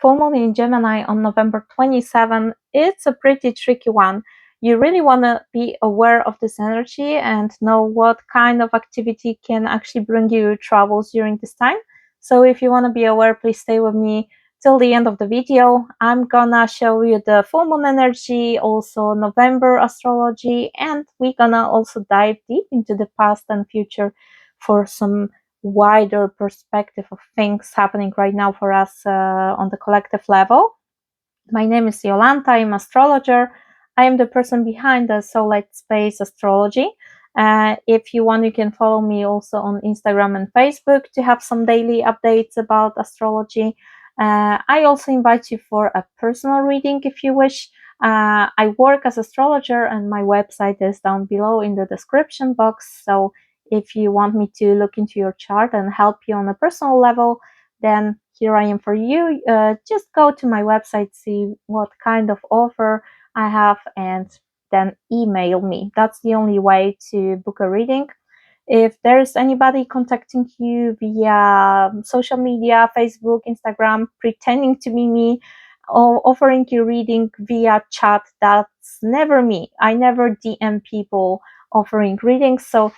full moon in Gemini on November 27th, it's a pretty tricky one. You really want to be aware of this energy and know what kind of activity can actually bring you troubles during this time. So if you want to be aware, please stay with me till the end of the video. I'm gonna show you the full moon energy, also November astrology, and we're gonna also dive deep into the past and future for some wider perspective of things happening right now for us on the collective level. My name is Jolanta. I'm an astrologer. I am the person behind the Soullight Space Astrology. If you want, you can follow me also on Instagram and Facebook to have some daily updates about astrology. I also invite you for a personal reading if you wish. I work as astrologer and my website is down below in the description box. So if you want me to look into your chart and help you on a personal level, then here I am for you. Just go to my website, see what kind of offer I have, and then email me. That's the only way to book a reading. If there's anybody contacting you via social media, Facebook, Instagram, pretending to be me, or offering you reading via chat, that's never me. I never DM people offering readings. So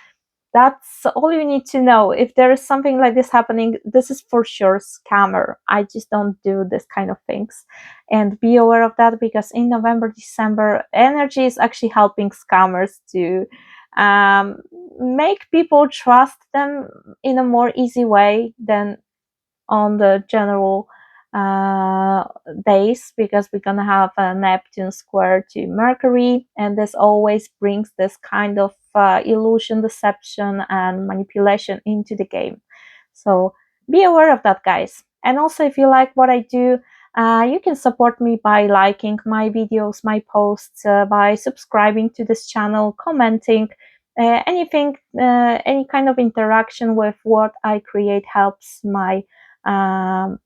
that's all you need to know. If there is something like this happening, this is for sure scammer. I just don't do this kind of things. And be aware of that, because in November, December, energy is actually helping scammers to make people trust them in a more easy way than on the general days, because we're gonna have a Neptune square to Mercury, and this always brings this kind of illusion, deception, and manipulation into the game. So be aware of that, guys. And also, if you like what I do, you can support me by liking my videos, my posts, by subscribing to this channel, commenting. Anything, any kind of interaction with what I create helps um,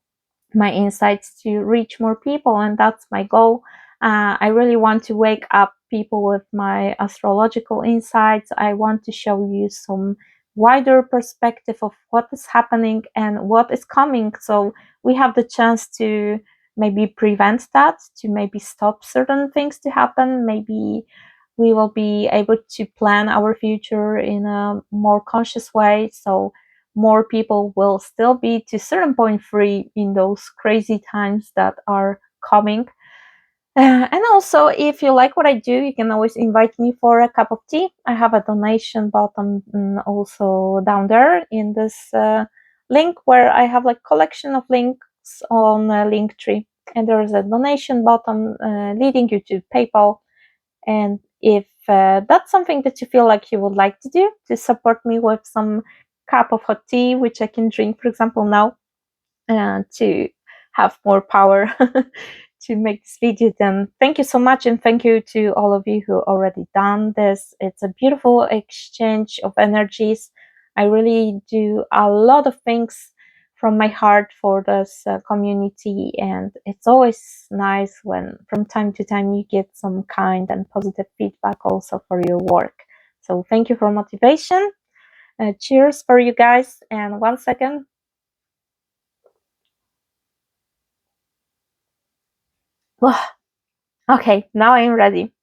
my insights to reach more people, and that's my goal. I really want to wake up people with my astrological insights. I want to show you some wider perspective of what is happening and what is coming, so we have the chance to maybe prevent that, to maybe stop certain things to happen. Maybe we will be able to plan our future in a more conscious way, so more people will still be to a certain point free in those crazy times that are coming. And also, if you like what I do, you can always invite me for a cup of tea. I have a donation button also down there in this link, where I have like collection of links on Linktree, and there is a donation button leading you to PayPal. And if that's something that you feel like you would like to do to support me with some cup of hot tea, which I can drink, for example, now, to have more power to make this video, then thank you so much. And thank you to all of you who already done this. It's a beautiful exchange of energies. I really do a lot of things from my heart for this community, and it's always nice when from time to time you get some kind and positive feedback also for your work. So thank you for motivation. Cheers for you guys. And 1 second. Okay, now I'm ready.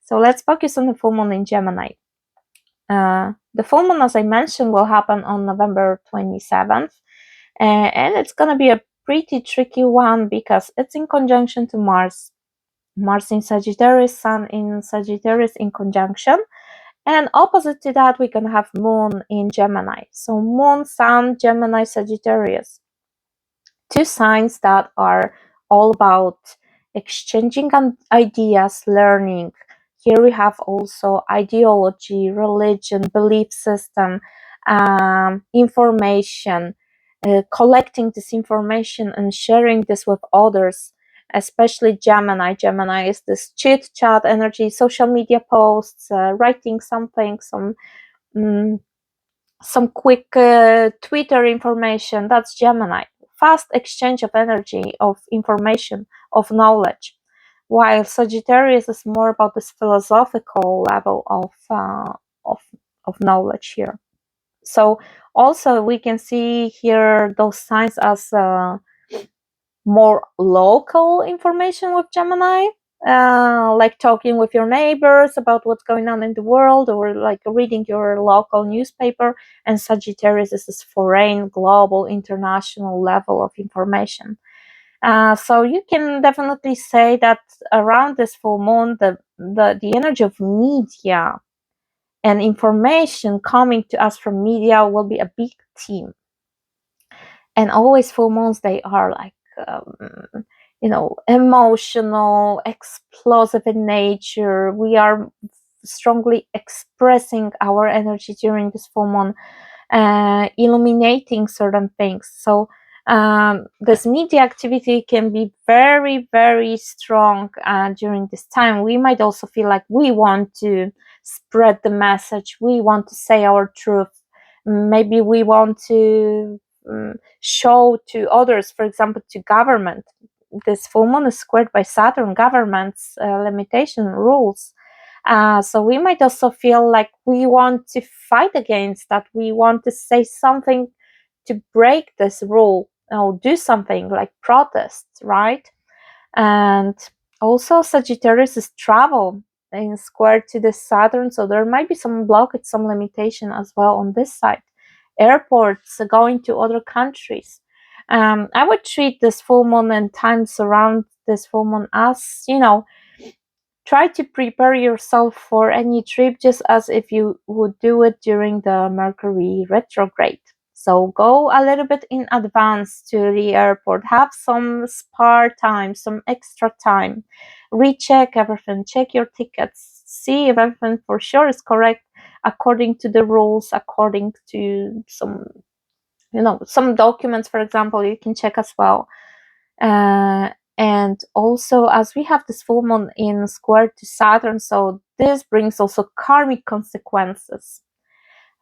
So let's focus on the full moon in Gemini. The full moon, as I mentioned, will happen on November 27th. And it's going to be a pretty tricky one because it's in conjunction to Mars. Mars in Sagittarius, Sun in Sagittarius in conjunction. And opposite to that, we're going to have Moon in Gemini. So Moon, Sun, Gemini, Sagittarius. Two signs that are all about exchanging ideas, learning. Here we have also ideology, religion, belief system, information, collecting this information and sharing this with others, especially Gemini. Gemini is this chit chat energy, social media posts, writing something, some quick Twitter information. That's Gemini. Fast exchange of energy, of information, of knowledge. While Sagittarius is more about this philosophical level of knowledge here. So also we can see here those signs as more local information with Gemini, like talking with your neighbors about what's going on in the world, or like reading your local newspaper. And Sagittarius is this foreign, global, international level of information. So you can definitely say that around this full moon, the energy of media and information coming to us from media will be a big theme. And always full moons, they are like emotional, explosive in nature. We are strongly expressing our energy during this full moon, illuminating certain things. So this media activity can be very, very strong during this time. We might also feel like we want to spread the message, we want to say our truth. Maybe we want to show to others, for example, to government. This full moon is squared by Saturn, governments, limitation rules. So we might also feel like we want to fight against that. We want to say something to break this rule, or do something like protest, right? And also Sagittarius is travel in square to the Saturn, so there might be some blockage, some limitation as well on this side. Airports, going to other countries. I would treat this full moon and times around this full moon as, try to prepare yourself for any trip just as if you would do it during the Mercury retrograde. So go a little bit in advance to the airport, have some spare time, some extra time, recheck everything, check your tickets, see if everything for sure is correct according to the rules, according to some documents, for example, you can check as well. And also, as we have this full moon in square to Saturn, so this brings also karmic consequences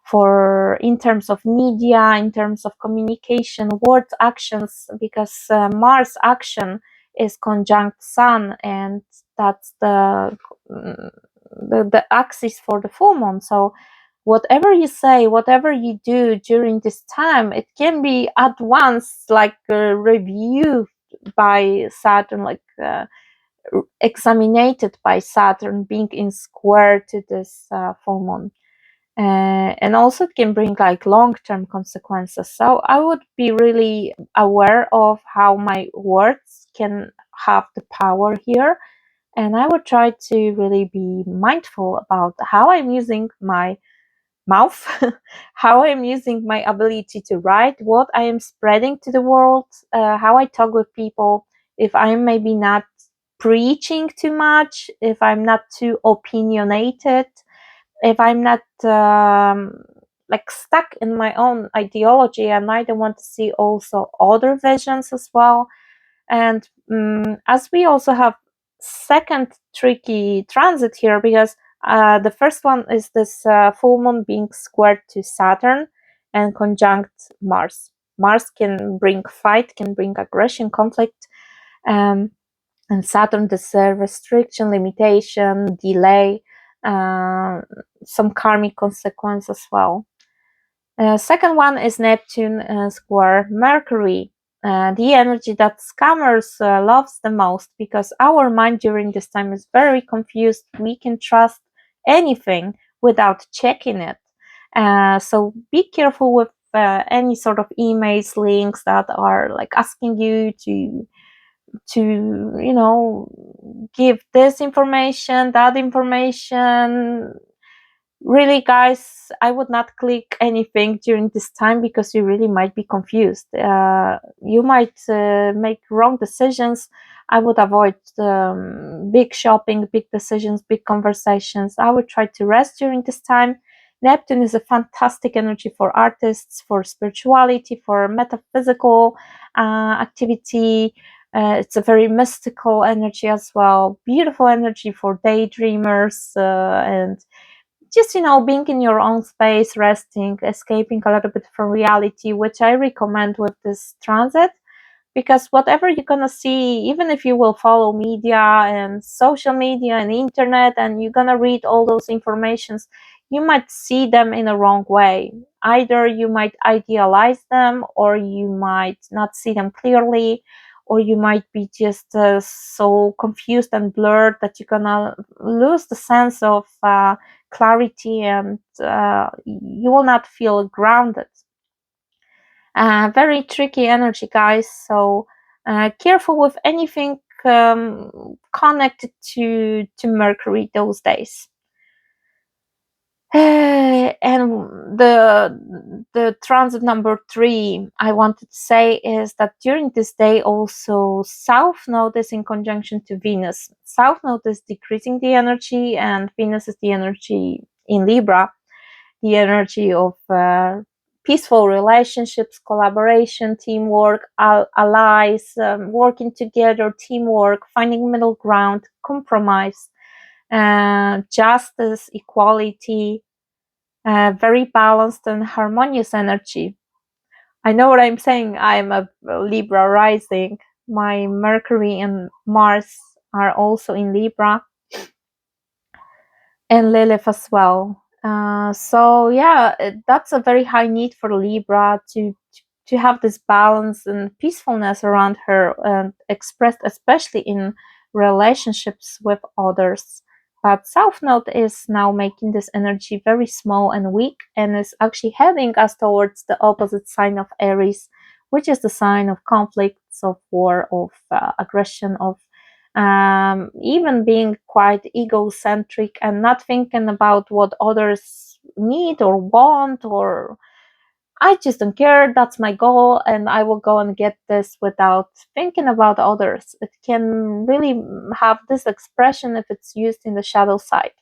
for in terms of media, in terms of communication, words, actions, because Mars action is conjunct Sun, and that's the axis for the full moon. So whatever you say, whatever you do during this time, it can be at once like reviewed by Saturn, like examined by Saturn being in square to this full moon. And also it can bring like long-term consequences. So I would be really aware of how my words can have the power here, and I would try to really be mindful about how I'm using my mouth, how I'm using my ability to write, what I am spreading to the world, how I talk with people, if I'm maybe not preaching too much, if I'm not too opinionated, if I'm not like stuck in my own ideology, and I don't want to see also other visions as well. And as we also have second tricky transit here, because the first one is this full moon being squared to Saturn and conjunct Mars. Mars can bring fight, can bring aggression, conflict, and Saturn is restriction, limitation, delay, uh, some karmic consequence as well. Second one is Neptune square Mercury, the energy that scammers loves the most, because our mind during this time is very confused. We can trust anything without checking it. So be careful with any sort of emails, links that are like asking you to give this information, that information. Really, guys, I would not click anything during this time, because you really might be confused. You might make wrong decisions. I would avoid big shopping, big decisions, big conversations. I would try to rest during this time. Neptune is a fantastic energy for artists, for spirituality, for metaphysical activity. It's a very mystical energy as well. Beautiful energy for daydreamers and just being in your own space, resting, escaping a little bit from reality, which I recommend with this transit. Because whatever you're gonna see, even if you will follow media and social media and internet, and you're gonna read all those informations, you might see them in a wrong way. Either you might idealize them, or you might not see them clearly, or you might be just so confused and blurred that you're gonna lose the sense of clarity, and you will not feel grounded. Very tricky energy, guys, so careful with anything connected to Mercury those days. And the transit number 3 I wanted to say is that during this day also South Node is in conjunction to Venus. South Node is decreasing the energy, and Venus is the energy in Libra, the energy of peaceful relationships, collaboration, teamwork, allies, working together, teamwork, finding middle ground, compromise, justice, equality, very balanced and harmonious energy. I know what I'm saying. I'm a Libra rising. My Mercury and Mars are also in Libra, and Lilith as well. So yeah, that's a very high need for Libra to have this balance and peacefulness around her, and expressed especially in relationships with others. But South Node is now making this energy very small and weak, and is actually heading us towards the opposite sign of Aries, which is the sign of conflicts, of war, of aggression, of even being quite egocentric and not thinking about what others need or want, or I just don't care, that's my goal and I will go and get this without thinking about others. It can really have this expression if it's used in the shadow side.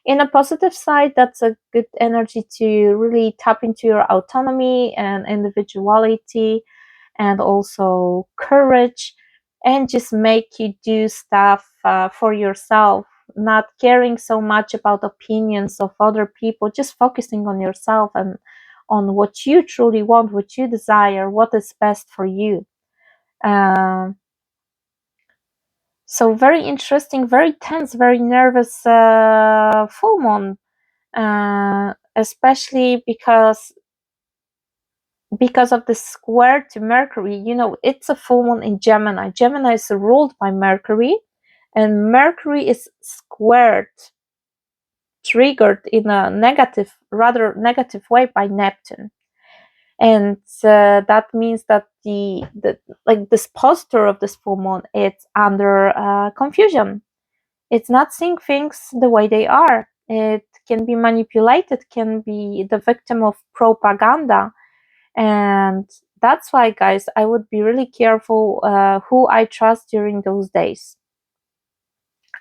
In a positive side, that's a good energy to really tap into your autonomy and individuality, and also courage, and just make you do stuff for yourself, not caring so much about opinions of other people, just focusing on yourself and on what you truly want, what you desire, what is best for you. Um, so very interesting, very tense, very nervous full moon, especially because of the square to Mercury. You know, it's a full moon in Gemini. Gemini is ruled by Mercury, and Mercury is squared, triggered in a negative, rather negative way by Neptune. And that means that the like this posture of this full moon, it's under confusion. It's not seeing things the way they are. It can be manipulated, can be the victim of propaganda. And that's why, guys, I would be really careful who I trust during those days.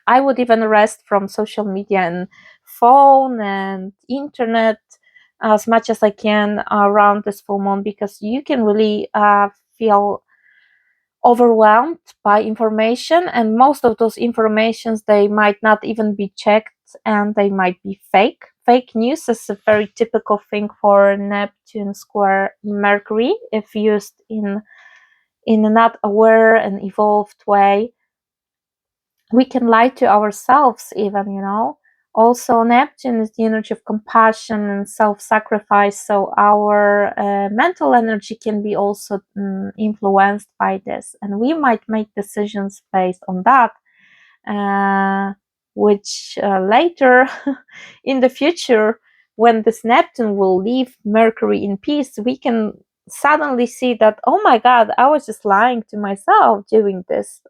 I would even rest from social media and phone and internet as much as I can around this full moon, because you can really feel overwhelmed by information, and most of those informations, they might not even be checked, and they might be fake news. Is a very typical thing for Neptune square Mercury if used in a not aware and evolved way. We can lie to ourselves even, you know. Also, Neptune is the energy of compassion and self-sacrifice, so our mental energy can be also influenced by this, and we might make decisions based on that, which later in the future, when this Neptune will leave Mercury in peace, we can suddenly see that, oh my god, I was just lying to myself doing this.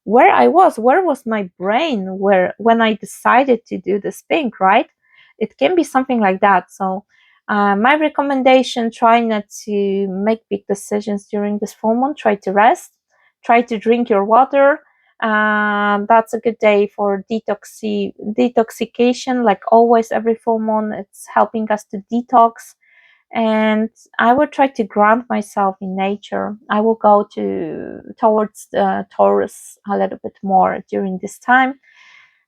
Where was my brain when I decided to do this thing, right? It can be something like that. So my recommendation, try not to make big decisions during this full moon. Try to rest, try to drink your water. That's a good day for detoxification. Like always, every full moon, it's helping us to detox. And I will try to ground myself in nature. I will go towards the Taurus a little bit more during this time.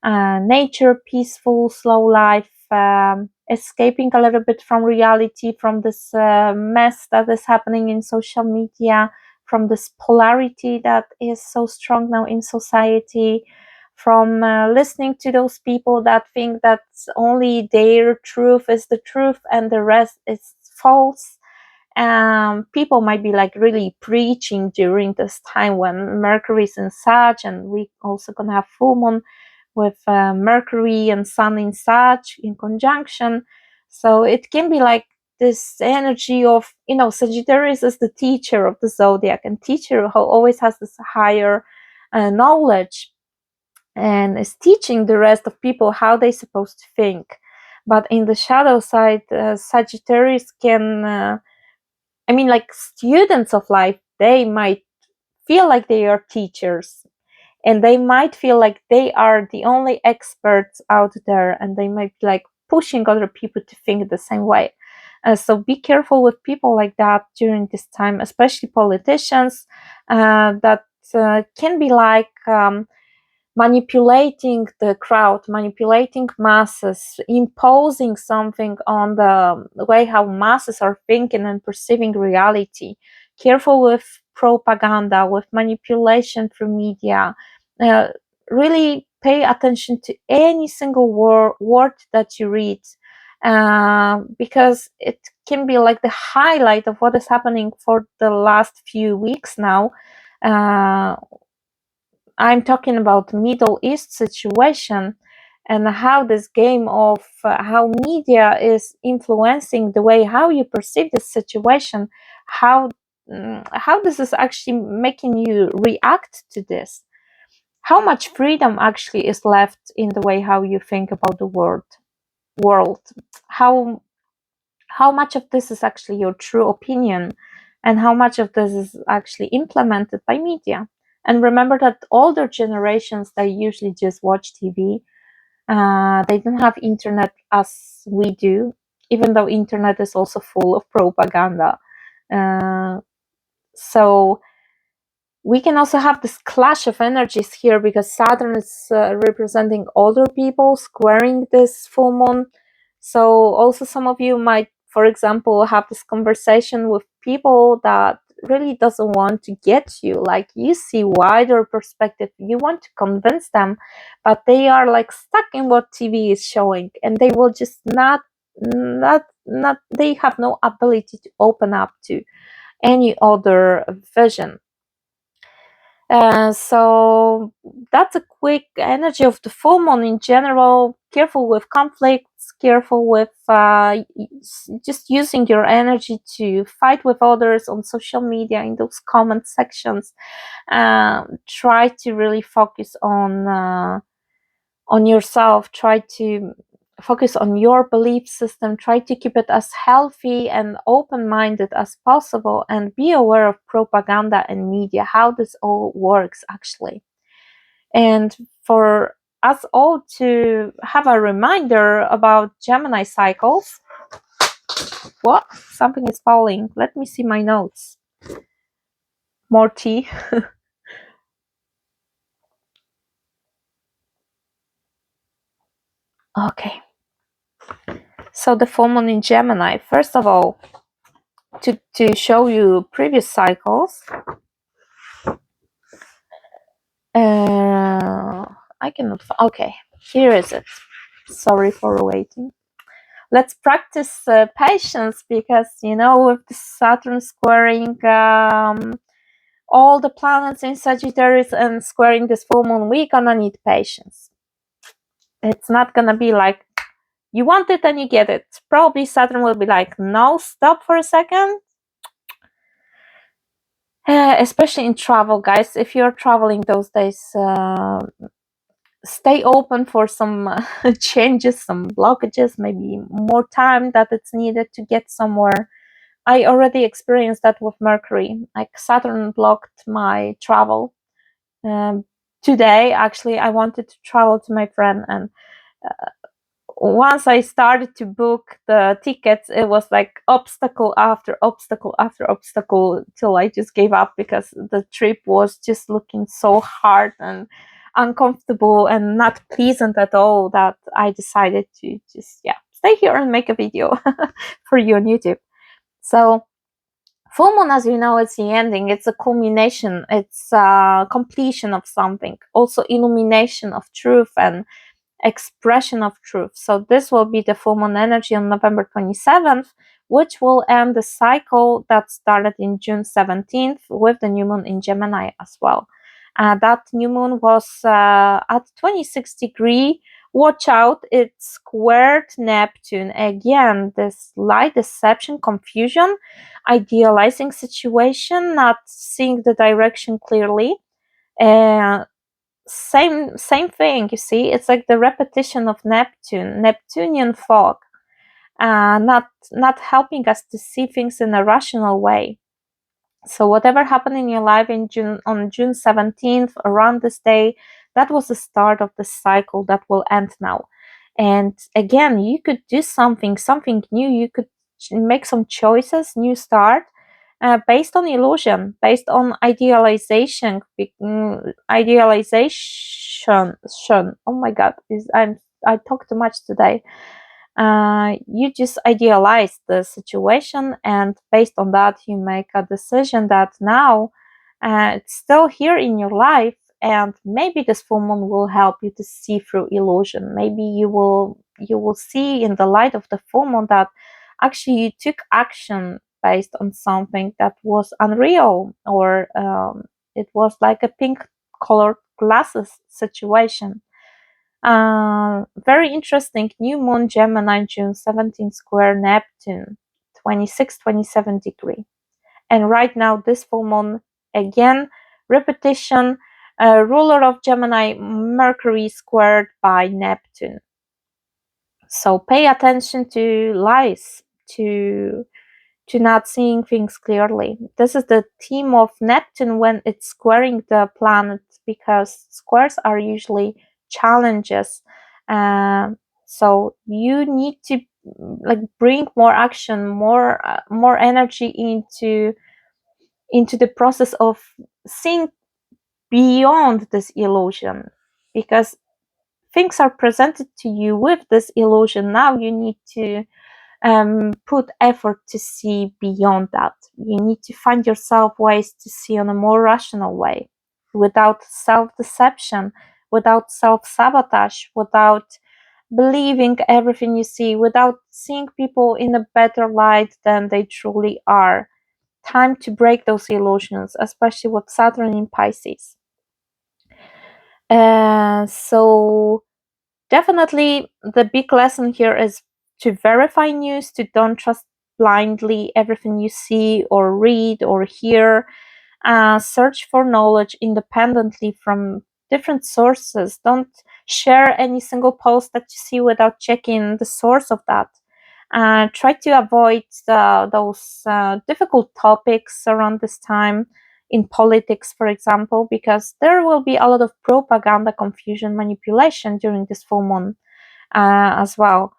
Nature, peaceful, slow life, escaping a little bit from reality, from this mess that is happening in social media, from this polarity that is so strong now in society, from listening to those people that think that only their truth is the truth and the rest is false. People might be like really preaching during this time when Mercury is in Sag, and we also gonna have full moon with Mercury and Sun in Sag in conjunction. So it can be like this energy of, Sagittarius is the teacher of the zodiac, and teacher who always has this higher knowledge and is teaching the rest of people how they're supposed to think. But in the shadow side, Sagittarius can, like students of life, they might feel like they are teachers, and they might feel like they are the only experts out there, and they might be like pushing other people to think the same way. So be careful with people like that during this time, especially politicians that can be like manipulating the crowd, manipulating masses, imposing something on the way how masses are thinking and perceiving reality. Careful with propaganda, with manipulation through media. Uh, really pay attention to any single word that you read, because it can be like the highlight of what is happening for the last few weeks now. Uh, I'm talking about Middle East situation, and how this game of how media is influencing the way how you perceive this situation, how this is actually making you react to this, how much freedom actually is left in the way how you think about the world, how how much of this is actually your true opinion, and how much of this is actually implemented by media. And remember that older generations, they usually just watch TV. They don't have internet as we do, even though internet is also full of propaganda. uh, so we can also have this clash of energies here, because Saturn is representing older people, squaring this full moon. So also some of you might, for example, have this conversation with people that really doesn't want to get you. Like, you see wider perspective, you want to convince them, but they are like stuck in what TV is showing, and they will just not they have no ability to open up to any other vision. So that's a quick energy of the full moon in general. Careful with conflicts, careful with just using your energy to fight with others on social media in those comment sections. Try to really focus on yourself. Try to focus on your belief system. Try to keep it as healthy and open-minded as possible, and be aware of propaganda and media, how this all works actually. And for us all to have a reminder about Gemini cycles. What? Something is falling. Let me see my notes. More tea. Okay. So the full moon in Gemini, first of all, to show you previous cycles. I cannot. Okay, here is it. Sorry for waiting. Let's practice patience, because with the Saturn squaring all the planets in Sagittarius and squaring this full moon, we're gonna need patience. It's not gonna be like you want it and you get it. Probably Saturn will be like, no, stop for a second. Especially in travel, guys. If you're traveling those days, stay open for some changes, some blockages, maybe more time that it's needed to get somewhere. I already experienced that with Mercury. Like, Saturn blocked my travel. Today, actually, I wanted to travel to my friend, and once I started to book the tickets, it was like obstacle after obstacle after obstacle, till I just gave up, because the trip was just looking so hard and uncomfortable and not pleasant at all, that I decided to just stay here and make a video for you on YouTube. So full moon, as you know, it's the ending, it's a culmination, it's a completion of something, also illumination of truth and expression of truth. So this will be the full moon energy on November 27th, which will end the cycle that started in June 17th with the new moon in Gemini as well. That new moon was at 26 degree. Watch out, it squared Neptune. Again, this light deception, confusion, idealizing situation, not seeing the direction clearly. And same thing, you see, it's like the repetition of Neptunian fog, not helping us to see things in a rational way. So whatever happened in your life on June 17th, around this day, that was the start of the cycle that will end now. And again, you could do something new. You could make some choices, new start, based on illusion, based on idealization. Idealization. Oh my God, I talk too much today. You just idealize the situation, and based on that you make a decision that now it's still here in your life, and maybe this full moon will help you to see through illusion. Maybe you will see in the light of the full moon that actually you took action based on something that was unreal, or it was like a pink colored glasses situation. Very interesting. New moon Gemini, June 17 square Neptune, 26, 27 degree. And right now, this full moon, again, repetition, ruler of Gemini, Mercury squared by Neptune. So pay attention to lies, to not seeing things clearly. This is the theme of Neptune when it's squaring the planets, because squares are usually challenges. So you need to like bring more action, more energy into the process of seeing beyond this illusion, because things are presented to you with this illusion. Now you need to put effort to see beyond that. You need to find yourself ways to see on a more rational way, without self-deception, without self-sabotage, without believing everything you see, without seeing people in a better light than they truly are. Time to break those illusions, especially with Saturn in Pisces. So definitely the big lesson here is to verify news, to don't trust blindly everything you see or read or hear. Search for knowledge independently from different sources. Don't share any single post that you see without checking the source of that. Try to avoid those difficult topics around this time in politics, for example, because there will be a lot of propaganda, confusion, manipulation during this full moon as well.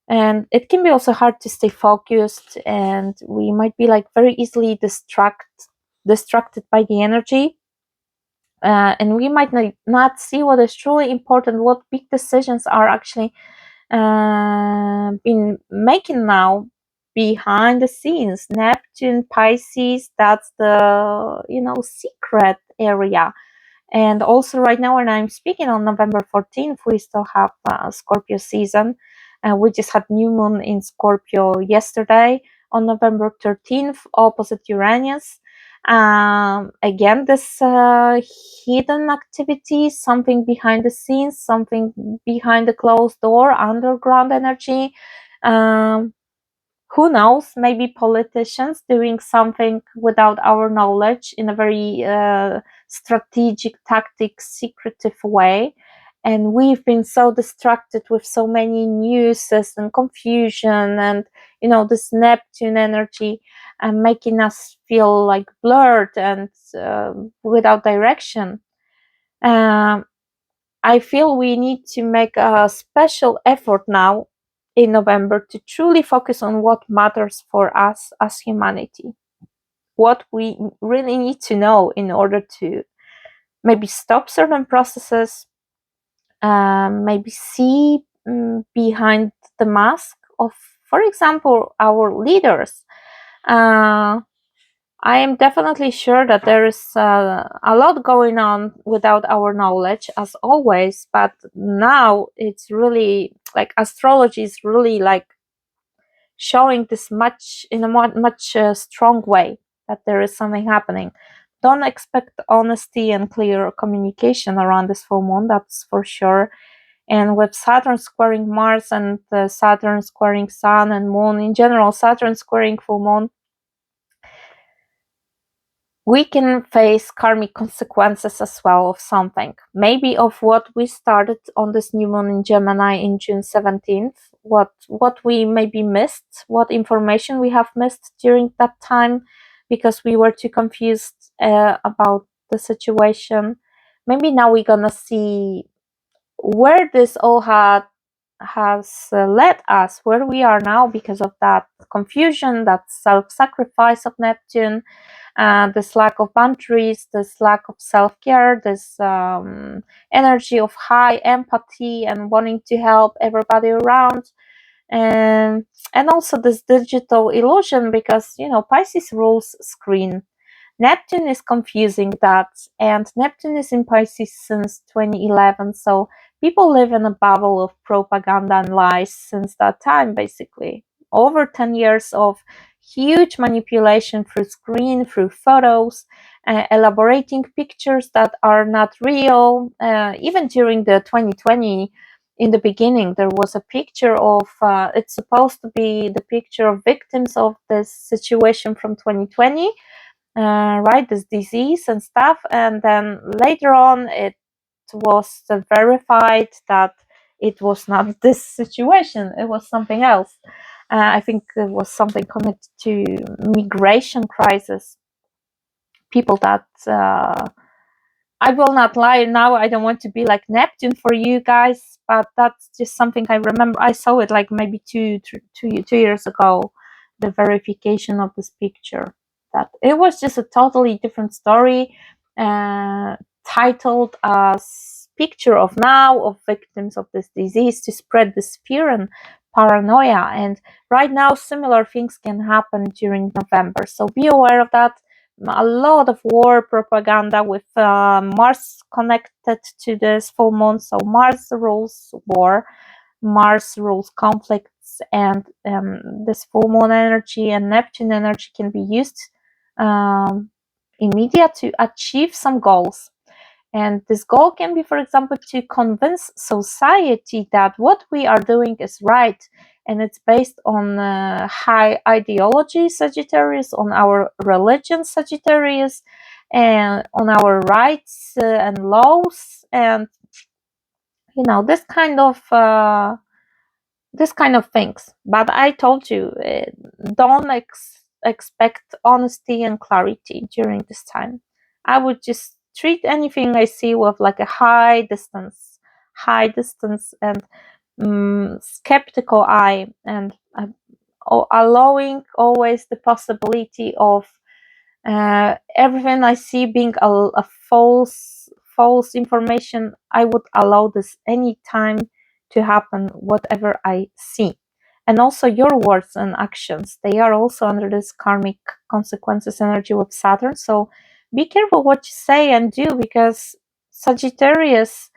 And it can be also hard to stay focused, and we might be like very easily distracted by the energy. And we might not see what is truly important, what big decisions are actually been making now behind the scenes. Neptune, Pisces, that's the secret area. And also right now when I'm speaking on November 14th, we still have Scorpio season. We just had new moon in Scorpio yesterday on November 13th, opposite Uranus. Again, this hidden activity, something behind the scenes, something behind the closed door, underground energy. Who knows, maybe politicians doing something without our knowledge in a very strategic, tactic, secretive way. And we've been so distracted with so many newses and confusion and this Neptune energy, and making us feel like blurred and without direction. I feel we need to make a special effort now in November to truly focus on what matters for us as humanity, what we really need to know in order to maybe stop certain processes, maybe see behind the mask of, for example, our leaders. I am definitely sure that there is a lot going on without our knowledge, as always, but now it's really like astrology is really like showing this much in a much strong way that there is something happening. Don't expect honesty and clear communication around this full moon, that's for sure. And with Saturn squaring Mars and Saturn squaring Sun and Moon in general, Saturn squaring full moon, we can face karmic consequences as well of something. Maybe of what we started on this new moon in Gemini in June 17th, what we maybe missed, what information we have missed during that time because we were too confused about the situation. Maybe now we're gonna see where this all has led us, where we are now because of that confusion, that self-sacrifice of Neptune, this lack of boundaries, this lack of self-care, this energy of high empathy and wanting to help everybody around, and also this digital illusion, because Pisces rules screen. Neptune is confusing that, and Neptune is in Pisces since 2011, so people live in a bubble of propaganda and lies since that time, basically. Over 10 years of huge manipulation through screen, through photos, elaborating pictures that are not real. Even during the 2020, in the beginning, there was a picture of, it's supposed to be the picture of victims of this situation from 2020, right, this disease and stuff, and then later on it was verified that it was not this situation, it was something else. I think it was something connected to migration crisis, people that I will not lie now, I don't want to be like Neptune for you guys, but that's just something I remember. I saw it like maybe two years ago, the verification of this picture. That it was just a totally different story, titled as Picture of Now of Victims of this Disease, to spread this fear and paranoia. And right now, similar things can happen during November. So be aware of that. A lot of war propaganda with Mars connected to this full moon. So Mars rules war, Mars rules conflicts, and this full moon energy and Neptune energy can be used in media to achieve some goals. And this goal can be, for example, to convince society that what we are doing is right, and it's based on high ideology, Sagittarius, on our religion, Sagittarius, and on our rights and laws, and this kind of things. But I told you, don't expect honesty and clarity during this time. I would just treat anything I see with like a high distance, and skeptical eye, and allowing always the possibility of everything I see being a false information. I would allow this anytime to happen, whatever I see. And also your words and actions, they are also under this karmic consequences energy with Saturn. So be careful what you say and do, because Sagittarius,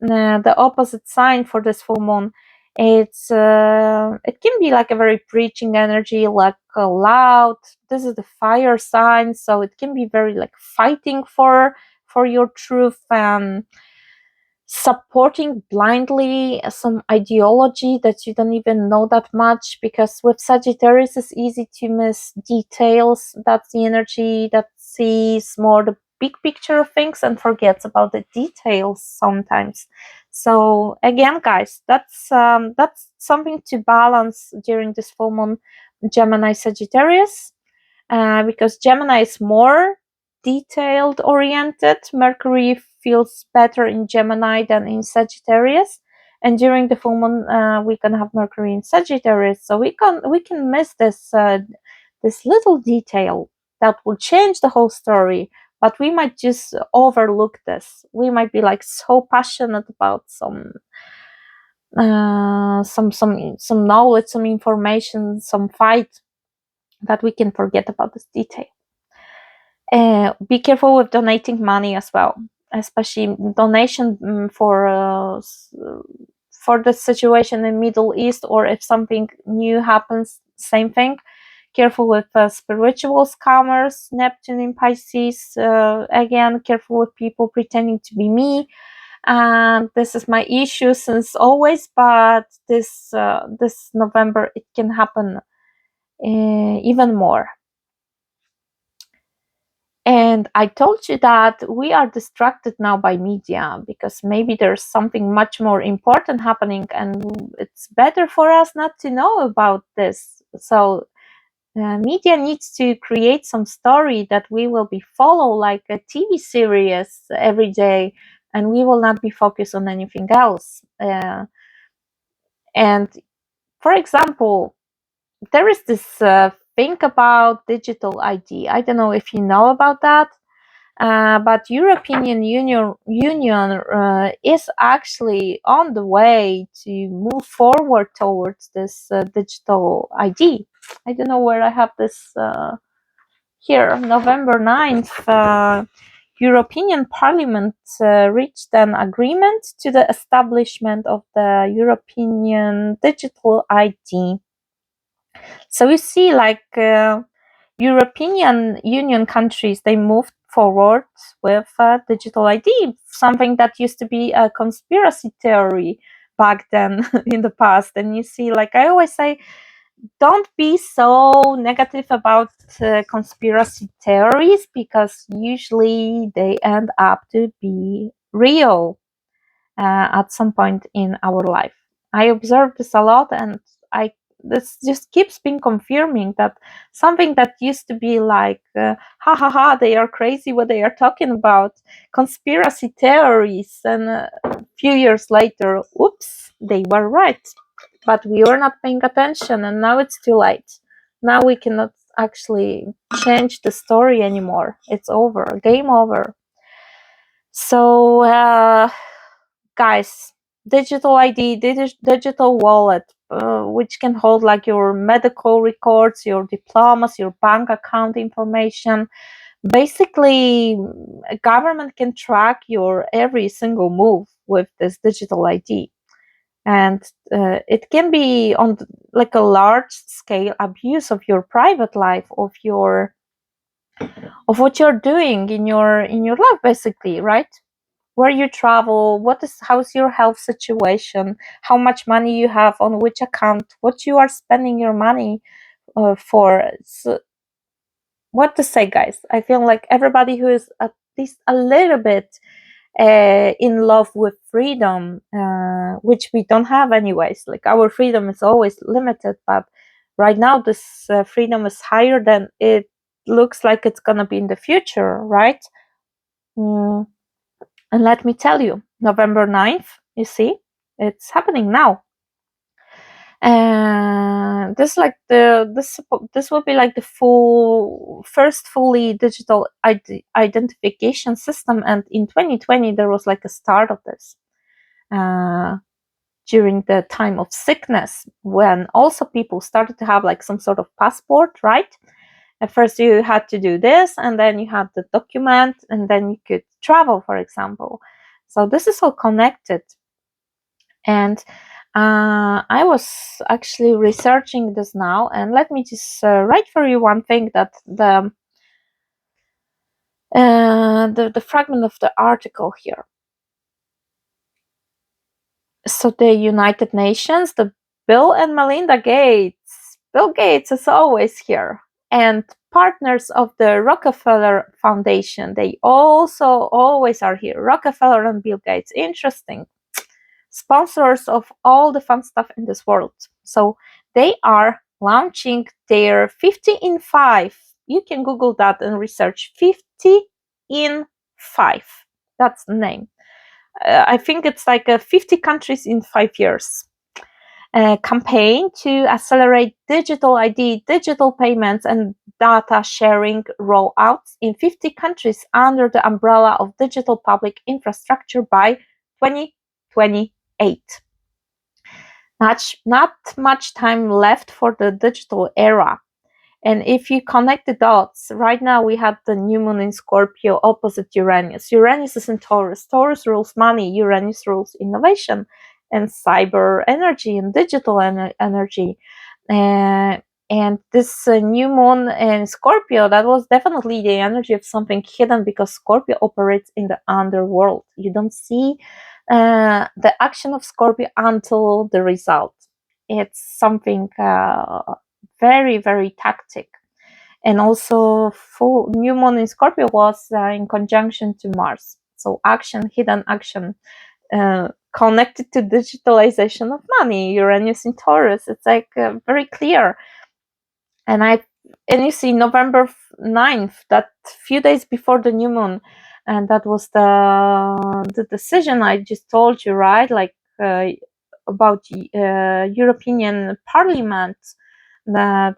the opposite sign for this full moon, it can be like a very preaching energy, like loud. This is the fire sign, so it can be very like fighting for your truth, and supporting blindly some ideology that you don't even know that much, because with Sagittarius it's easy to miss details. That's the energy that sees more the big picture of things and forgets about the details sometimes. So again, guys, that's something to balance during this full moon, Gemini Sagittarius, because Gemini is more detailed oriented. Mercury feels better in Gemini than in Sagittarius, and during the full moon we can have Mercury in Sagittarius, so we can miss this little detail that will change the whole story. But we might just overlook this. We might be like so passionate about some knowledge, some information, some fight, that we can forget about this detail. Be careful with donating money as well, especially donation for the situation in Middle East, or if something new happens, same thing. Careful with spiritual scammers, Neptune in Pisces. Again, careful with people pretending to be me. And this is my issue since always, but this November it can happen even more. And I told you that we are distracted now by media because maybe there's something much more important happening, and it's better for us not to know about this. So media needs to create some story that we will be follow, like a TV series every day, and we will not be focused on anything else. And for example, there is this thing about digital ID. I don't know if you know about that. But European Union is actually on the way to move forward towards this digital ID. I don't know where I have this here. November 9th, European Parliament reached an agreement to the establishment of the European digital ID. So you see, like European Union countries, they moved forward with digital ID, something that used to be a conspiracy theory back then in the past. And you see, like I always say, don't be so negative about conspiracy theories, because usually they end up to be real at some point in our life. I observe this a lot, and this just keeps being confirming that something that used to be like ha ha ha, they are crazy what they are talking about, conspiracy theories, and a few years later, oops, they were right, but we were not paying attention, and now it's too late. Now we cannot actually change the story anymore. It's over, game over. So guys, digital ID, digital wallet, which can hold like your medical records, your diplomas, your bank account information. Basically, a government can track your every single move with this digital ID. And it can be on like a large scale abuse of your private life, of what you're doing in your life, basically, right? Where you travel, how's your health situation, how much money you have on which account, what you are spending your money for. So, what to say, guys? I feel like everybody who is at least a little bit in love with freedom, which we don't have anyways. Like our freedom is always limited, but right now this freedom is higher than it looks like it's gonna be in the future, right? Mm. And let me tell you, November 9th, you see, it's happening now. And this will be like the first fully digital identification system. And in 2020, there was like a start of this during the time of sickness, when also people started to have like some sort of passport, right? At first you had to do this, and then you had the document, and then you could travel, for example. So this is all connected. And I was actually researching this now, and let me just write for you one thing, that the fragment of the article here. So the United Nations, the Bill and Melinda Gates. Bill Gates is always here. And partners of the Rockefeller Foundation, they also always are here. Rockefeller and Bill Gates, interesting. Sponsors of all the fun stuff in this world. So they are launching their 50 in 5. You can Google that and research 50 in 5. That's the name. I think it's like 50 countries in 5 years. Campaign to accelerate digital ID, digital payments, and data sharing rollouts in 50 countries under the umbrella of digital public infrastructure by 2028. Not much time left for the digital era. And if you connect the dots, right now we have the new moon in Scorpio opposite Uranus. Uranus is in Taurus. Taurus rules money. Uranus rules innovation. and cyber energy and digital energy. Uh, and this new moon in Scorpio, that was definitely the energy of something hidden, because Scorpio operates in the underworld. You don't see the action of Scorpio until the result. It's something very, very tactic. And also, full new moon in Scorpio was in conjunction to Mars. So action, hidden action, connected to digitalization of money. Uranus in Taurus. It's like very clear. And you see November 9th, that few days before the new moon, and that was the decision I just told you, right? Like about European Parliament, that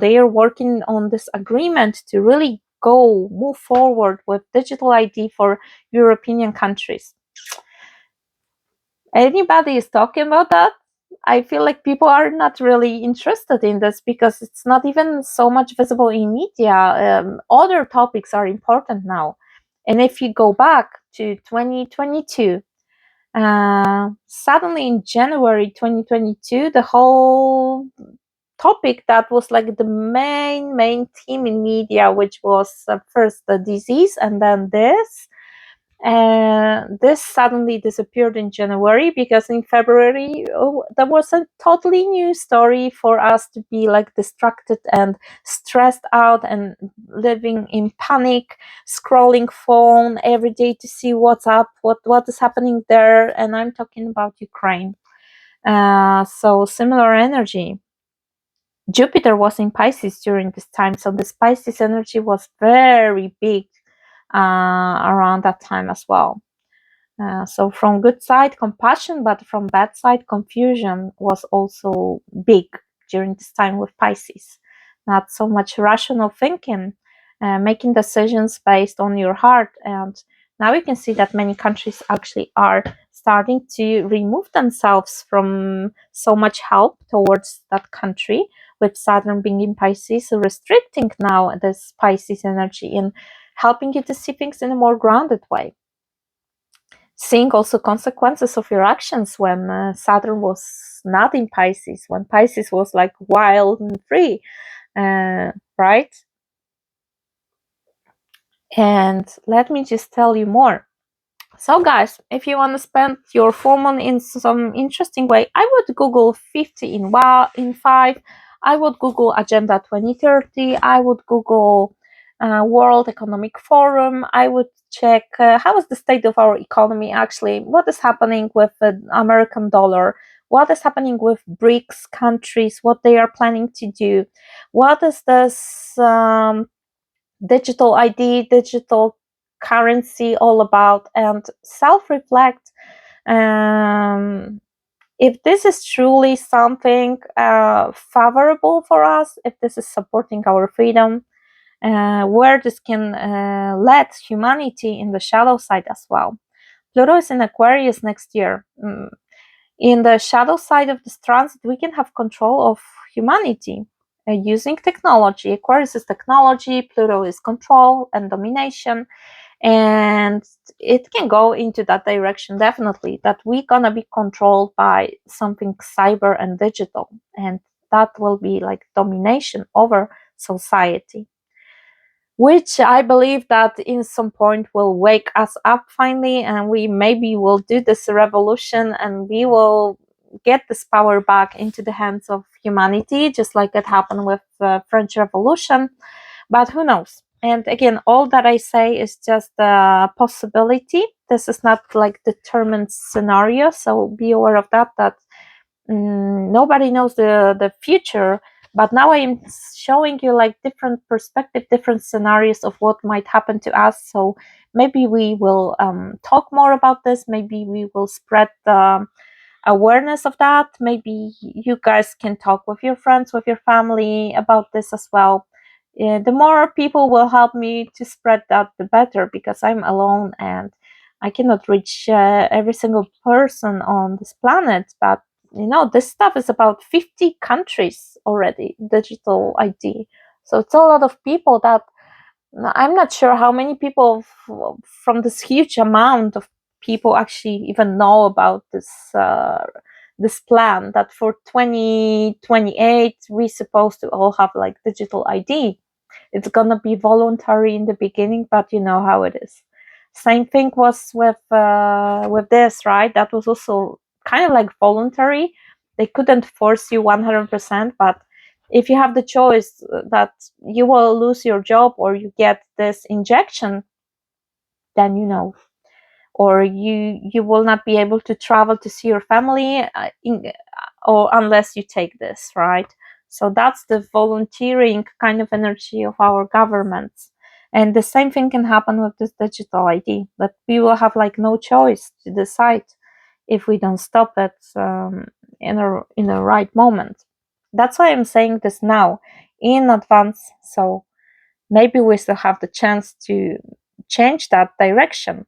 they are working on this agreement to really move forward with digital ID for European countries. Anybody is talking about that? I feel like people are not really interested in this, because it's not even so much visible in media. Other topics are important now. And if you go back to 2022, suddenly in January 2022, the whole topic that was like the main theme in media, which was first the disease and then this suddenly disappeared in January, because in February there was a totally new story for us to be like distracted and stressed out and living in panic, scrolling phone every day to see what's up, what is happening there. And I'm talking about Ukraine. So similar energy. Jupiter was in Pisces during this time, so the Pisces energy was very big around that time as well. So from good side, compassion, but from bad side, confusion was also big during this time with Pisces. Not so much rational thinking, making decisions based on your heart. And now you can see that many countries actually are starting to remove themselves from so much help towards that country, with Saturn being in Pisces, restricting now this Pisces energy and helping you to see things in a more grounded way. Seeing also consequences of your actions when Saturn was not in Pisces, when Pisces was like wild and free, right? And let me just tell you more. So guys, if you want to spend your full moon in some interesting way, I would Google 50 in 5. I would Google Agenda 2030. I would Google World Economic Forum. I would check how is the state of our economy actually, what is happening with the American dollar, what is happening with BRICS countries, what they are planning to do, what is this digital ID, digital currency all about, and self-reflect if this is truly something favorable for us, if this is supporting our freedom, where this can lead humanity in the shadow side as well. Pluto is in Aquarius next year. In the shadow side of this transit, we can have control of humanity using technology. Aquarius is technology, Pluto is control and domination. And it can go into that direction, definitely, that we're gonna be controlled by something cyber and digital, and that will be like domination over society, which I believe that in some point will wake us up finally, and we maybe will do this revolution and we will get this power back into the hands of humanity, just like it happened with the French Revolution. But who knows? And again, all that I say is just a possibility. This is not like determined scenario, so be aware of that nobody knows the future. But now I am showing you like different perspective, different scenarios of what might happen to us. So maybe we will talk more about this. Maybe we will spread the awareness of that. Maybe you guys can talk with your friends, with your family about this as well. The more people will help me to spread that, the better, because I'm alone and I cannot reach every single person on this planet. But this stuff is about 50 countries already, digital ID. So it's a lot of people that I'm not sure how many people from this huge amount of people actually even know about this plan that for 2028 we're supposed to all have like digital ID. It's gonna be voluntary in the beginning, but you know how it is. Same thing was with this, right? That was also kind of like voluntary. They couldn't force you 100%, but if you have the choice that you will lose your job or you get this injection, then you know, or you will not be able to travel to see your family or unless you take this, right? So that's the volunteering kind of energy of our governments. And the same thing can happen with this digital ID, that we will have like no choice to decide if we don't stop it in the right moment. That's why I'm saying this now in advance, so maybe we still have the chance to change that direction.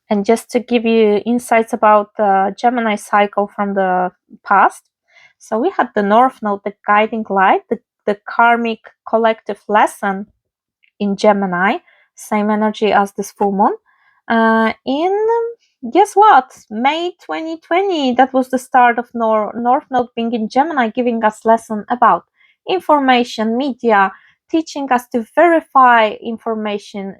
And just to give you insights about the Gemini cycle from the past, so we had the North Node, the guiding light, the karmic collective lesson in Gemini, same energy as this full moon. In guess what? May 2020, that was the start of North Node being in Gemini, giving us lesson about information, media, teaching us to verify information,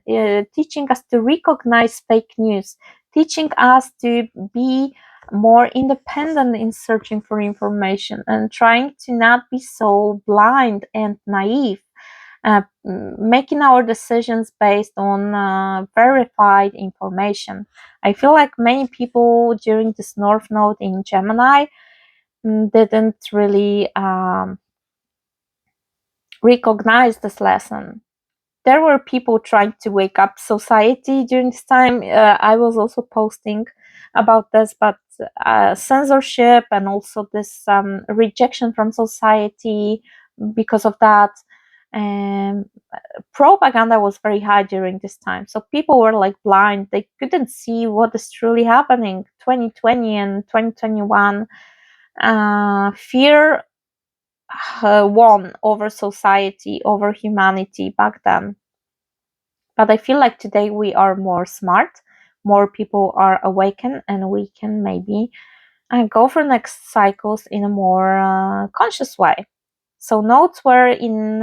teaching us to recognize fake news, teaching us to be more independent in searching for information and trying to not be so blind and naive, making our decisions based on verified information. I feel like many people during this North Node in Gemini didn't really recognize this lesson. There were people trying to wake up society during this time. I was also posting about this, but censorship and also this rejection from society because of that. And propaganda was very high during this time. So people were like blind. They couldn't see what is truly happening. 2020 and 2021, fear won over society, over humanity back then. But I feel like today we are more smart, more people are awakened, and we can maybe go for next cycles in a more conscious way. So nodes were in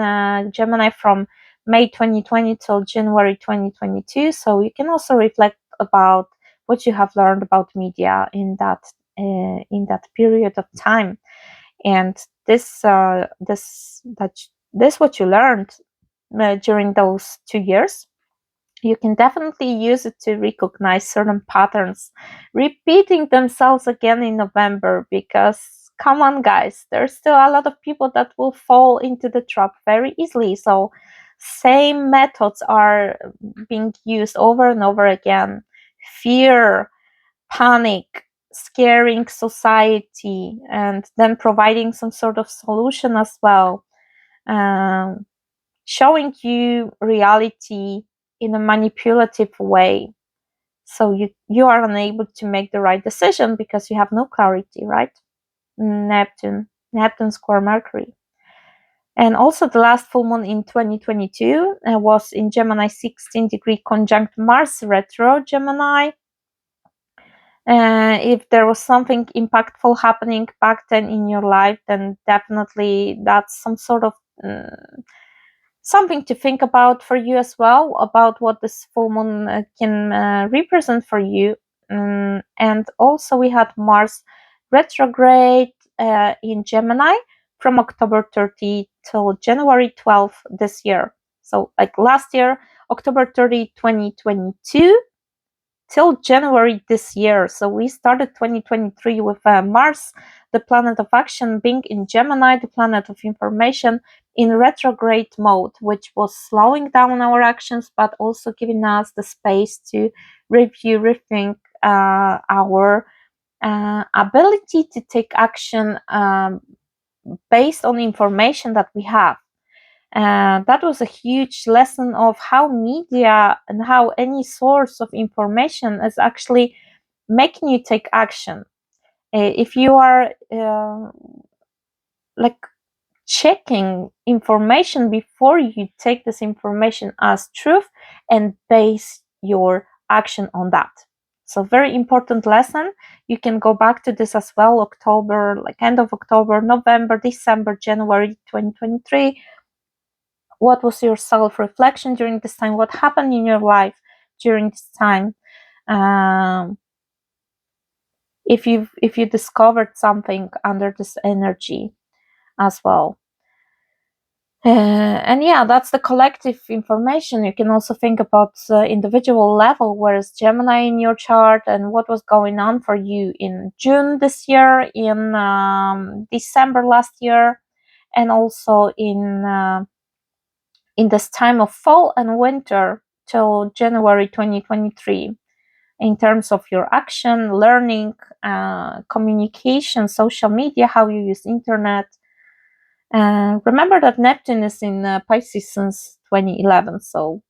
Gemini from May 2020 till January 2022. So you can also reflect about what you have learned about media in that period of time. And this what you learned during those 2 years, you can definitely use it to recognize certain patterns repeating themselves again in November, because come on guys, there's still a lot of people that will fall into the trap very easily. So same methods are being used over and over again. Fear, panic, scaring society, and then providing some sort of solution as well. Um, Showing you reality in a manipulative way, so you are unable to make the right decision because you have no clarity, right? Neptune square Mercury. And also the last full moon in 2022 was in Gemini 16-degree conjunct Mars retro Gemini. If there was something impactful happening back then in your life, then definitely that's some sort of something to think about for you as well, about what this full moon can represent for you. And also we had Mars retrograde in Gemini from October 30 till January 12th this year. So like last year, October 30, 2022 till January this year. So we started 2023 with Mars, the planet of action, being in Gemini, the planet of information, in retrograde mode, which was slowing down our actions, but also giving us the space to review, rethink our ability to take action based on information that we have. That was a huge lesson of how media and how any source of information is actually making you take action. If you are like checking information before you take this information as truth and base your action on that. So very important lesson. You can go back to this as well, October, like end of October, November, December, January 2023. What was your self-reflection during this time? What happened in your life during this time? um, if you discovered something under this energy as well. And yeah, that's the collective information. You can also think about individual level. Where is Gemini in your chart, and what was going on for you in June this year, in December last year, and also in this time of fall and winter till January 2023, in terms of your action, learning, communication, social media, how you use internet. Remember that Neptune is in Pisces since 2011, so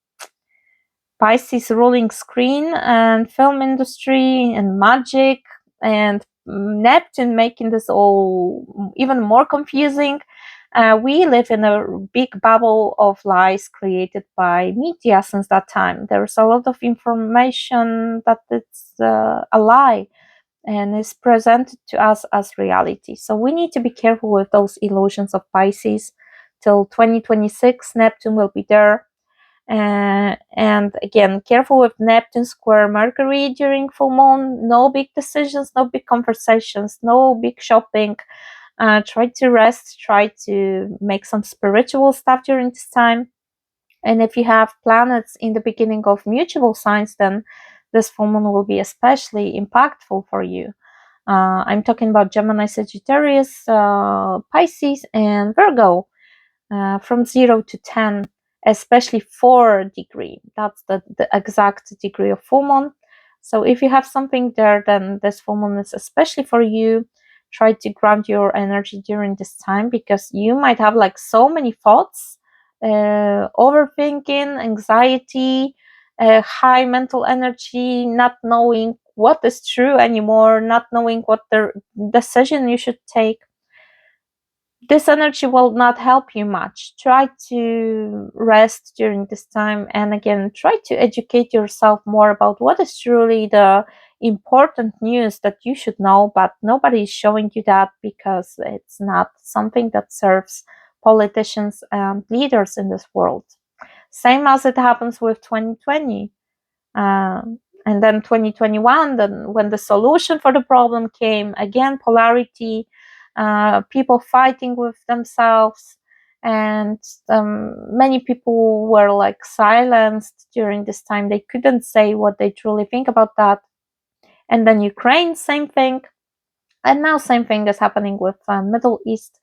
Pisces ruling screen and film industry and magic, and Neptune making this all even more confusing. We live in a big bubble of lies created by media since that time. There's a lot of information that it's a lie and is presented to us as reality. So we need to be careful with those illusions of Pisces. Till 2026, Neptune will be there. And again, careful with Neptune square Mercury during full moon. No big decisions, no big conversations, no big shopping. Try to rest, try to make some spiritual stuff during this time. And if you have planets in the beginning of mutual signs, then this full moon will be especially impactful for you. I'm talking about Gemini, Sagittarius, Pisces, and Virgo, from 0 to 10, especially 4 degree. That's the exact degree of full moon. So if you have something there, then this full moon is especially for you. Try to ground your energy during this time, because you might have like so many thoughts, overthinking, anxiety, high mental energy, not knowing what is true anymore, not knowing what the decision you should take. This energy will not help you much. Try to rest during this time, and again, try to educate yourself more about what is truly the important news that you should know, but nobody is showing you that, because it's not something that serves politicians and leaders in this world. Same as it happens with 2020. And then 2021, then when the solution for the problem came, again, polarity, people fighting with themselves, and many people were like silenced during this time. They couldn't say what they truly think about that. And then Ukraine, same thing. And now same thing is happening with Middle East.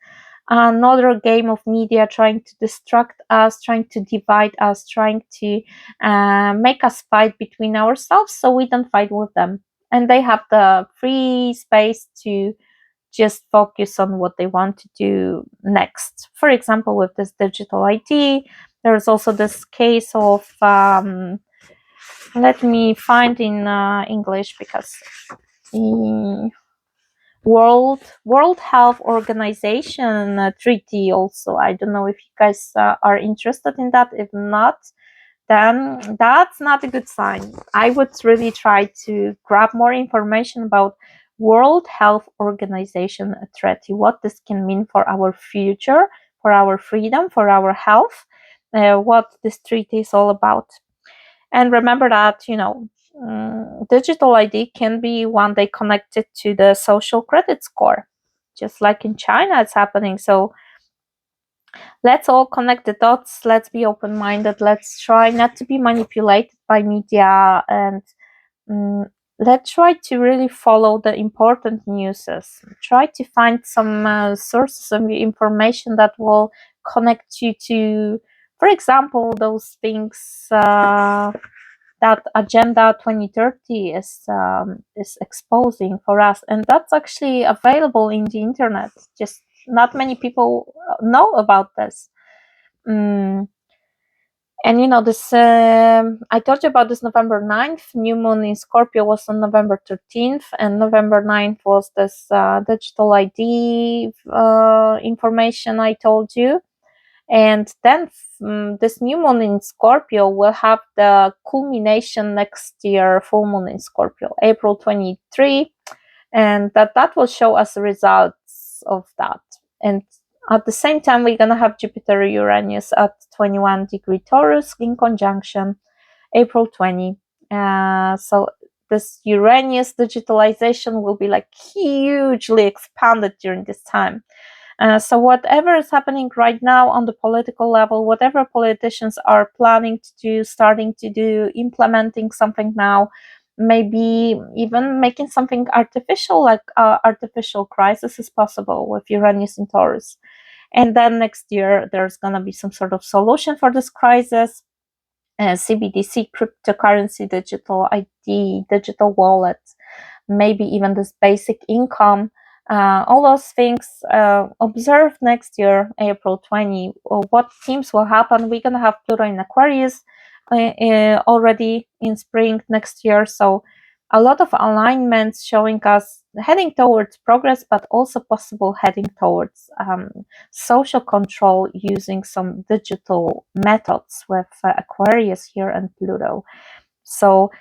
Another game of media trying to distract us, trying to divide us, trying to make us fight between ourselves, so we don't fight with them. And they have the free space to just focus on what they want to do next. For example, with this digital ID, there's also this case of, let me find in English, because World Health Organization treaty also. I don't know if you guys are interested in that. If not, then that's not a good sign. I would really try to grab more information about World Health Organization treaty, what this can mean for our future, for our freedom, for our health, what this treaty is all about. And remember that, digital ID can be one day connected to the social credit score, just like in China it's happening. So let's all connect the dots. Let's be open-minded. Let's try not to be manipulated by media, and let's try to really follow the important newses. Try to find some sources of information that will connect you to, for example, those things that Agenda 2030 is exposing for us, and that's actually available in the internet. Just not many people know about this. Mm. And this, I told you about this November 9th. New moon in Scorpio was on November 13th, and November 9th was this digital ID information I told you. And then this new moon in Scorpio will have the culmination next year, full moon in Scorpio, April 23, and that will show us the results of that. And at the same time, we're going to have Jupiter Uranus at 21 degree Taurus in conjunction, April 20. So this Uranus digitalization will be like hugely expanded during this time. So whatever is happening right now on the political level, whatever politicians are planning to do, starting to do, implementing something now, maybe even making something artificial, like artificial crisis is possible with Uranus in Taurus. And then next year, there's going to be some sort of solution for this crisis. CBDC, cryptocurrency, digital ID, digital wallets, maybe even this basic income, all those things. Observe next year, April 20, what themes will happen. We're going to have Pluto in Aquarius already in spring next year. So a lot of alignments showing us heading towards progress, but also possible heading towards social control using some digital methods with Aquarius here and Pluto. So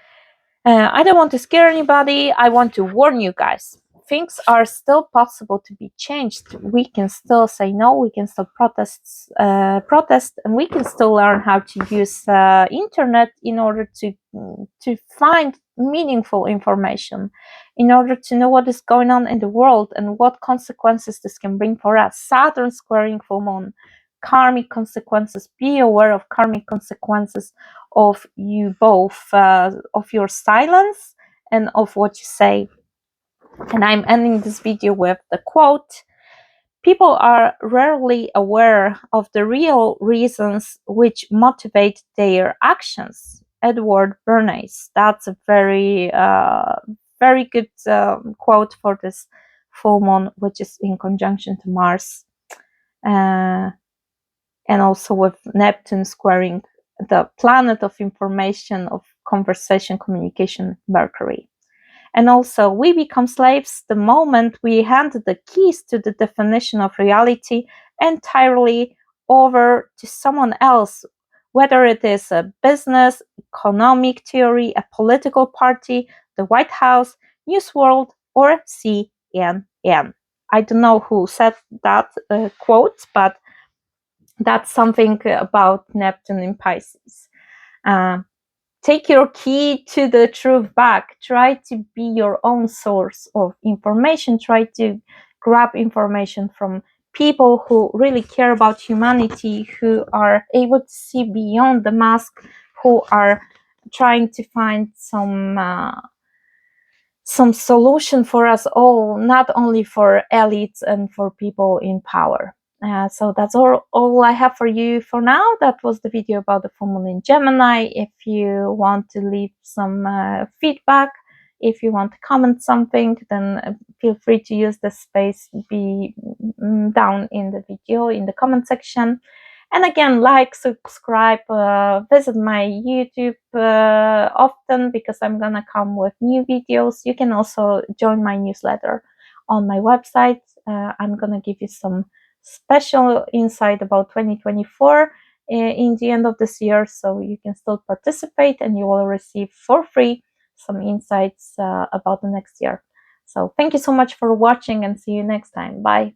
I don't want to scare anybody. I want to warn you guys. Things are still possible to be changed. We can still say no. We can still protest, and we can still learn how to use internet in order to find meaningful information, in order to know what is going on in the world and what consequences this can bring for us. Saturn squaring full moon, karmic consequences. Be aware of karmic consequences of you both, of your silence and of what you say. And I'm ending this video with the quote: people are rarely aware of the real reasons which motivate their actions. Edward Bernays. That's a very very good quote for this full moon, which is in conjunction to Mars, and also with Neptune squaring the planet of information, of conversation, communication, Mercury. And also, we become slaves the moment we hand the keys to the definition of reality entirely over to someone else, whether it is a business, economic theory, a political party, the White House, News World, or CNN. I don't know who said that quote, but that's something about Neptune in Pisces. Take your key to the truth back. Try to be your own source of information. Try to grab information from people who really care about humanity, who are able to see beyond the mask, who are trying to find some solution for us all, not only for elites and for people in power. So that's all I have for you for now. That was the video about the full moon in Gemini. If you want to leave some feedback, if you want to comment something, then feel free to use the space down in the video in the comment section. And again, like, subscribe, visit my YouTube often, because I'm gonna come with new videos. You can also join my newsletter on my website. I'm gonna give you some special insight about 2024 in the end of this year, so you can still participate and you will receive for free some insights about the next year. So thank you so much for watching, and see you next time. Bye.